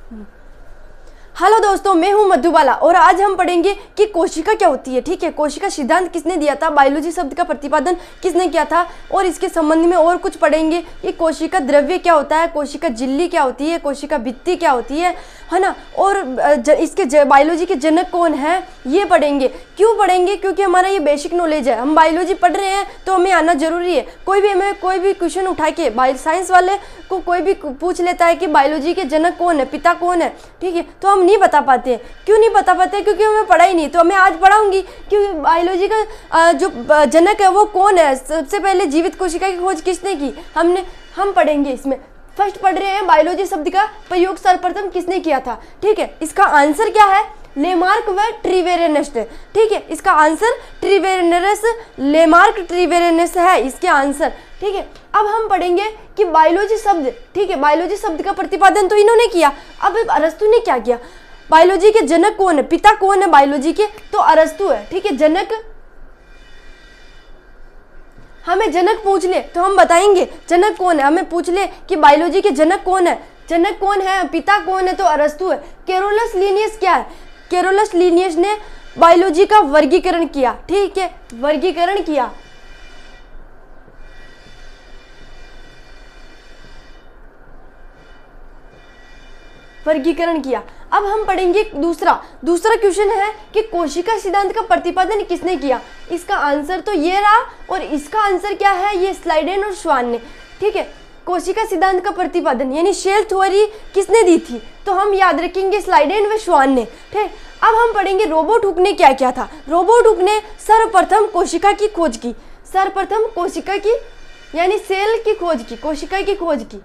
Hello दोस्तों, मैं हूं मधुबाला और आज हम पढ़ेंगे कि कोशिका क्या होती है। ठीक है, कोशिका सिद्धांत किसने दिया था, बायोलॉजी शब्द का प्रतिपादन किसने किया था, और इसके संबंध में और कुछ पढ़ेंगे कि कोशिका द्रव्य क्या होता है, कोशिका झिल्ली क्या होती है, कोशिका भित्ति क्या होती है ना, और इसके बायोलॉजी के जनक कौन है, ये पढ़ेंगे। क्यों पढ़ेंगे? क्योंकि हमारा ये बेसिक नॉलेज है, हम बायोलॉजी पढ़ रहे हैं तो हमें आना जरूरी है। कोई भी क्वेश्चन उठा के साइंस वाले को कोई भी पूछ लेता है कि बायोलॉजी के जनक कौन है, पिता कौन है, ठीक है, तो हम नहीं बता पाते हैं। क्यों नहीं बता पाते? क्योंकि हमें पढ़ा ही नहीं। तो मैं आज पढ़ाऊंगी कि बायोलॉजी का जो जनक है वो कौन है। सबसे पहले जीवित कोशिका की खोज किसने की, हम पढ़ेंगे। इसमें फर्स्ट पढ़ रहे हैं बायोलॉजी शब्द का प्रयोग सर्वप्रथम किसने किया था। ठीक है, इसका आंसर क्या है? लेमार्क व ट्रिवेरेनस। ठीक है, इसका आंसर ट्रिवेरेनस, लेमार्क ट्रिवेरेनस है इसके आंसर। ठीक है, अब हम पढ़ेंगे कि बायोलॉजी शब्द, ठीक है, बायोलॉजी शब्द का प्रतिपादन तो इन्होंने किया। अब अरस्तु ने क्या किया? बायोलॉजी के जनक कौन है, पिता कौन है बायोलॉजी के? तो अरस्तु है। ठीक है, जनक, हमें जनक पूछ ले तो हम बताएंगे जनक कौन है। हमें पूछ ले कि बायोलॉजी के जनक कौन है, जनक कौन है, पिता कौन है, तो अरस्तु है। कैरोलस लिनियस क्या है? कैरोलस लिनियस ने बायोलॉजी का वर्गीकरण किया। ठीक है, वर्गीकरण किया। वर्गीकरण किया। अब हम पढ़ेंगे दूसरा क्वेश्चन है कि कोशिका सिद्धांत का प्रतिपादन किसने किया। इसका आंसर तो ये रहा, और इसका आंसर क्या है? ये स्लाइडेन और श्वान ने। ठीक है, कोशिका सिद्धांत का प्रतिपादन यानी सेल थ्योरी किसने दी थी? तो हम याद रखेंगे स्लाइडेन व श्वान ने। ठीक, अब हम पढ़ेंगे रोबर्ट हुक ने क्या किया था। रोबर्ट हुक ने सर्वप्रथम कोशिका की खोज की, सर्वप्रथम कोशिका की यानी सेल की खोज की, कोशिका की खोज की।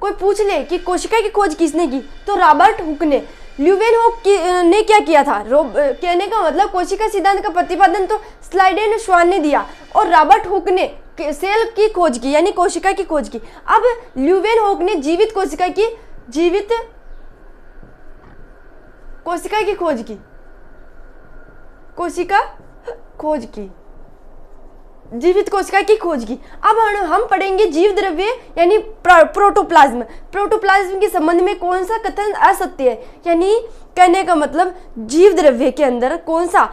कोई पूछ ले कि कोशिका की खोज किसने की, तो रॉबर्ट हुक ने। ल्यूवेनहोक ने क्या किया था? कहने का मतलब कोशिका सिद्धांत का प्रतिपादन तो स्लाइडेन श्वान ने दिया, और रॉबर्ट हुक ने सेल की खोज की यानी कोशिका की खोज की। अब ल्यूवेनहोक ने जीवित कोशिका की खोज की, जीवित कोशिका की खोज की। अब हम पढ़ेंगे जीव द्रव्य यानी प्रोटोप्लाज्म। प्रोटोप्लाज्म के संबंध में कौन सा कथन असत्य है, यानी कहने का मतलब जीव द्रव्य के अंदर कौन सा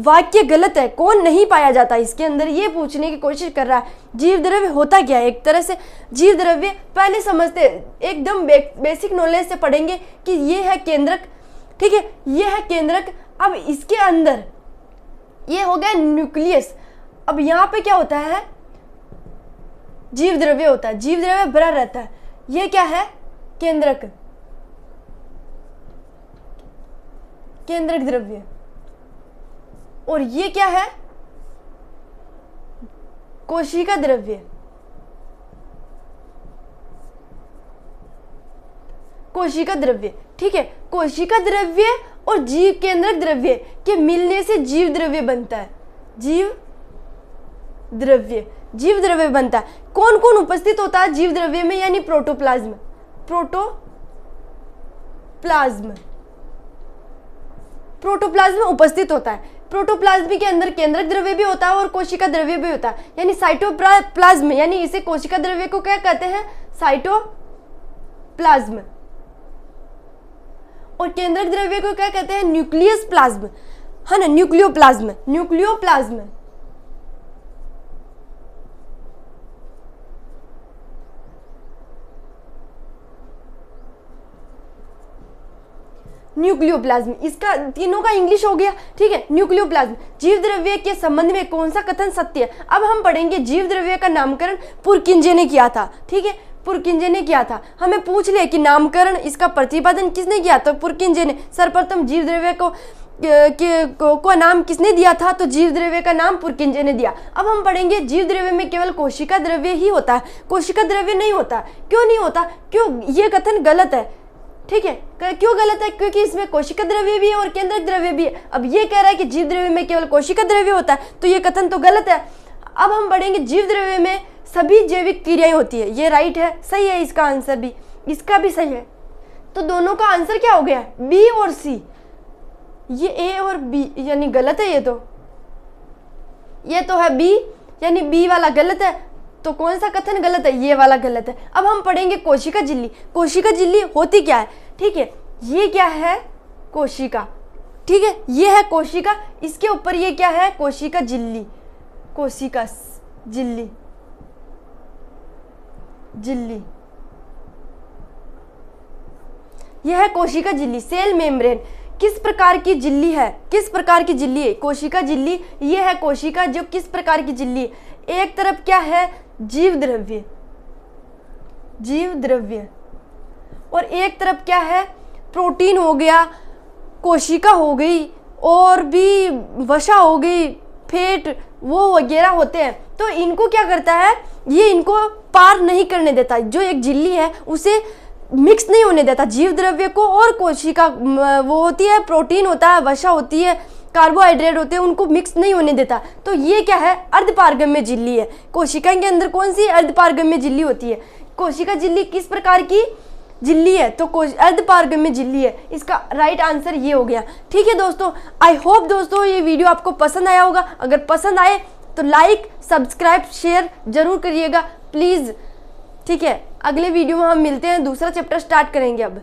वाक्य गलत है, कौन नहीं पाया जाता इसके अंदर, ये पूछने की कोशिश कर रहा है। जीव द्रव्य होता क्या है? एक तरह से जीव द्रव्य पहले समझते, एकदम बेसिक नॉलेज से पढ़ेंगे कि ये है केंद्रक। ठीक है, ये है केंद्रक। अब इसके अंदर ये हो गया न्यूक्लियस। अब यहाँ पे क्या होता है? जीव द्रव्य होता है, जीव द्रव्य भरा रहता है। ये क्या है? केंद्रक, केंद्रक द्रव्य। और ये क्या है? कोशिका द्रव्य, कोशिका द्रव्य। ठीक है, कोशिका द्रव्य और जीव केंद्रक द्रव्य के मिलने से जीव द्रव्य बनता है, जीव द्रव्य बनता है। कौन कौन उपस्थित होता है जीव द्रव्य में, यानी प्रोटोप्लाज्म, प्रोटोप्लाज्म उपस्थित होता है। प्रोटोप्लाज्म के अंदर केंद्रक द्रव्य भी होता है और कोशिका द्रव्य भी होता है, यानी साइटोप्लाज्म, यानी इसे कोशिका द्रव्य को क्या कहते हैं? साइटोप्लाज्म। और केंद्रक द्रव्य को क्या कहते हैं? न्यूक्लियस प्लाज्म, है ना, न्यूक्लियोप्लाज्म। न्यूक्लियोप्लाज्म, इसका तीनों का इंग्लिश हो गया। ठीक है, न्यूक्लियोप्लाज्म। जीव द्रव्य के संबंध में कौन सा कथन सत्य है? अब हम पढ़ेंगे जीव द्रव्य का नामकरण पुरकिंजे ने किया था। ठीक है, पुरकिंजे ने किया था। हमें पूछ ले कि नामकरण इसका प्रतिपादन किसने किया, तो पुरकिंजे ने। सर्वप्रथम जीव द्रव्य को नाम किसने दिया था? तो जीव द्रव्य का नाम पुरकिंजे ने दिया। अब हम पढ़ेंगे जीव द्रव्य में केवल कोशिका द्रव्य ही होता है, कोशिका द्रव्य नहीं होता। क्यों नहीं होता? क्यों? ये कथन गलत है। ठीक है, क्यों गलत है? क्योंकि इसमें कोशिका द्रव्य भी है और केंद्रक द्रव्य भी है। अब ये कह रहा है कि जीव द्रव्य में केवल कोशिका द्रव्य होता है, तो ये कथन तो गलत है। अब हम पढ़ेंगे जीव द्रव्य में सभी जैविक क्रियाएं होती है। ये राइट है, सही है, इसका आंसर भी, इसका भी सही है। तो दोनों का आंसर क्या हो गया? बी और सी। ये ए और बी यानी गलत है। ये तो है बी, यानी बी वाला गलत है। तो कौन सा कथन गलत है? ये वाला गलत है। अब हम पढ़ेंगे कोशिका झिल्ली। कोशिका झिल्ली होती क्या है? ठीक है, ये क्या है? कोशिका। ठीक है, ये है कोशिका, इसके ऊपर ये क्या है? कोशिका झिल्ली। कोशिका झिल्ली, झिल्ली, यह है कोशिका झिल्ली। सेल मेम्ब्रेन किस प्रकार की झिल्ली है? किस प्रकार की झिल्ली है? कोशिका झिल्ली। ये है कोशिका जो किस प्रकार की झिल्ली है? एक तरफ क्या है? जीव द्रव्य, जीव द्रव्य, और एक तरफ क्या है? प्रोटीन हो गया, कोशिका हो गई, और भी वसा हो गई, फेट, वो वगैरह होते हैं। तो इनको क्या करता है? ये इनको पार नहीं करने देता। जो एक झिल्ली है उसे मिक्स नहीं होने देता जीव द्रव्य को और कोशिका, वो होती है प्रोटीन होता है, वसा होती है, कार्बोहाइड्रेट होते हैं, उनको मिक्स नहीं होने देता। तो ये क्या है? अर्धपारगम्य झिल्ली है। कोशिका के अंदर कौन सी अर्धपारगम्य झिल्ली होती है? कोशिका झिल्ली किस प्रकार की झिल्ली है? तो अर्धपारगम्य झिल्ली है। इसका राइट आंसर ये हो गया। ठीक है दोस्तों, आई होप दोस्तों ये वीडियो आपको पसंद आया होगा। अगर पसंद आए तो लाइक, सब्सक्राइब, शेयर जरूर करिएगा प्लीज़। ठीक है, अगले वीडियो में हम मिलते हैं, दूसरा चैप्टर स्टार्ट करेंगे अब।